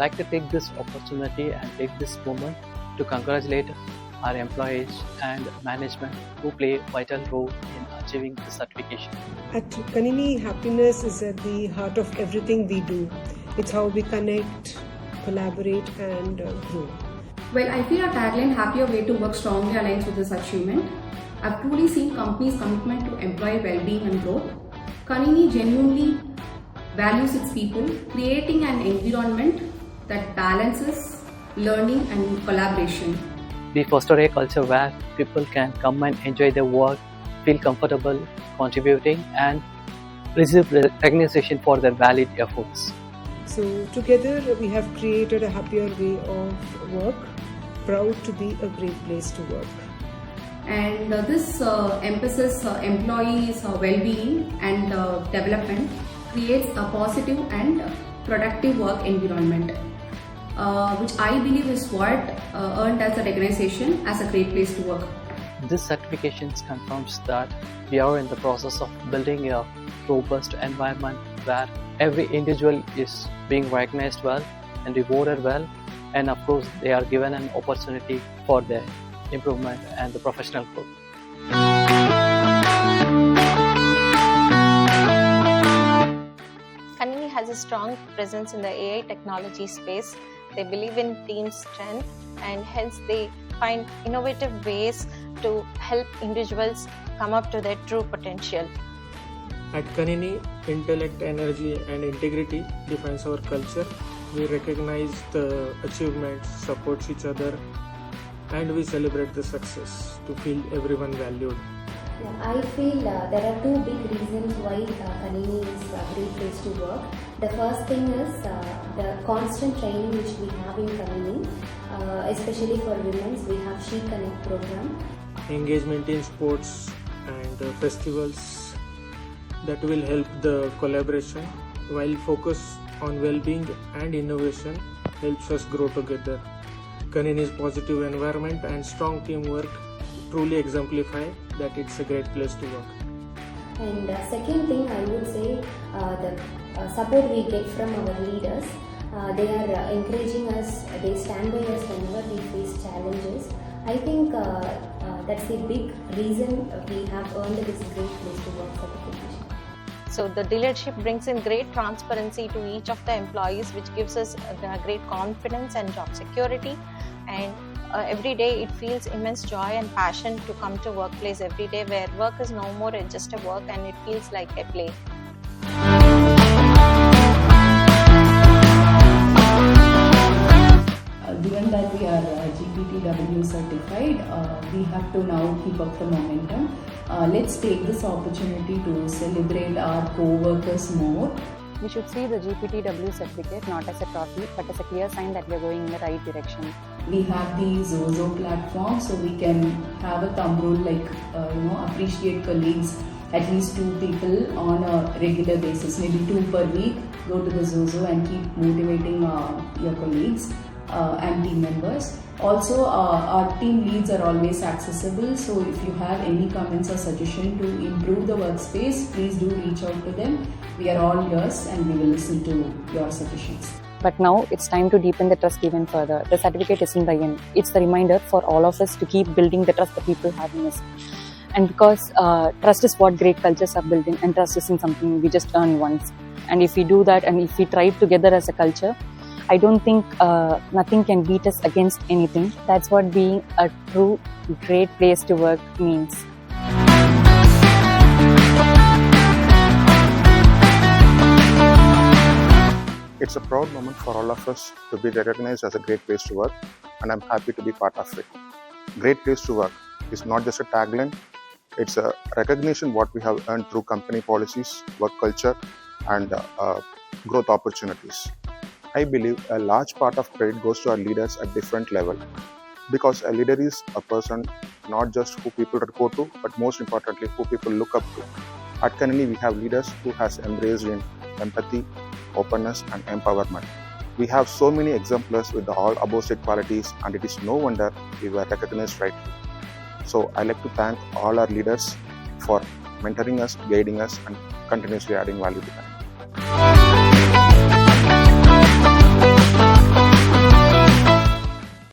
like to take this opportunity and take this moment to congratulate our employees and management who play a vital role in achieving the certification. At KANINI, happiness is at the heart of everything we do. It's how we connect, collaborate and grow. Well, I feel our tagline "Happier Way to Work" strongly aligns with this achievement. I've truly seen companies' commitment to employee well-being and growth. KANINI genuinely values its people, creating an environment that balances learning and collaboration. We foster a culture where people can come and enjoy their work, feel comfortable contributing, and receive recognition for their valued efforts. So together we have created a happier way of work, proud to be a great place to work. And this emphasis employees' well-being and development creates a positive and productive work environment, which I believe is what earned as a recognition as a great place to work. This certification confirms that we are in the process of building a robust environment where every individual is being recognized well and rewarded well, and of course they are given an opportunity for their improvement and the professional growth. KANINI has a strong presence in the AI technology space. They believe in team strength and hence they find innovative ways to help individuals come up to their true potential. At KANINI, intellect, energy and integrity defines our culture. We recognize the achievements, support each other, and we celebrate the success to feel everyone valued. I feel there are two big reasons why KANINI is a great place to work. The first thing is the constant training which we have in KANINI, especially for women. We have She Connect program. Engagement in sports and festivals that will help the collaboration, while focus on well-being and innovation helps us grow together. KANINI's positive environment and strong teamwork truly exemplify that it's a great place to work. And second thing I would say, the support we get from our leaders. They are encouraging us, they stand by us whenever we face challenges. I think that's the big reason we have earned this great place to work certification. So the dealership brings in great transparency to each of the employees, which gives us great confidence and job security. And every day it feels immense joy and passion to come to workplace every day, where work is no more just a work and it feels like a play. Given that we are GPTW certified, we have to now keep up the momentum. Let's take this opportunity to celebrate our co-workers more. We should see the GPTW certificate not as a trophy but as a clear sign that we are going in the right direction. We have the Zozo platform, so we can have a thumb rule like appreciate colleagues, at least 2 people on a regular basis, maybe 2 per week. Go to the Zozo and keep motivating your colleagues and team members. Also, our team leads are always accessible, so if you have any comments or suggestion to improve the workspace, please do reach out to them. We are all yours and we will listen to your suggestions. But now it's time to deepen the trust even further. The certificate isn't the end. It's the reminder for all of us to keep building the trust that people have in us. And because trust is what great cultures are building, and trust isn't something we just earn once. And if we do that and if we thrive together as a culture, I don't think nothing can beat us against anything. That's what being a true great place to work means. It's a proud moment for all of us to be recognized as a great place to work, and I'm happy to be part of it. Great place to work is not just a tagline, it's a recognition what we have earned through company policies, work culture, and growth opportunities. I believe a large part of credit goes to our leaders at different level, because a leader is a person not just who people report to, but most importantly who people look up to. At KANINI, we have leaders who has embraced in empathy, openness and empowerment. We have so many exemplars with all above said qualities, and it is no wonder we were recognized rightly. So I like to thank all our leaders for mentoring us, guiding us and continuously adding value to KANINI.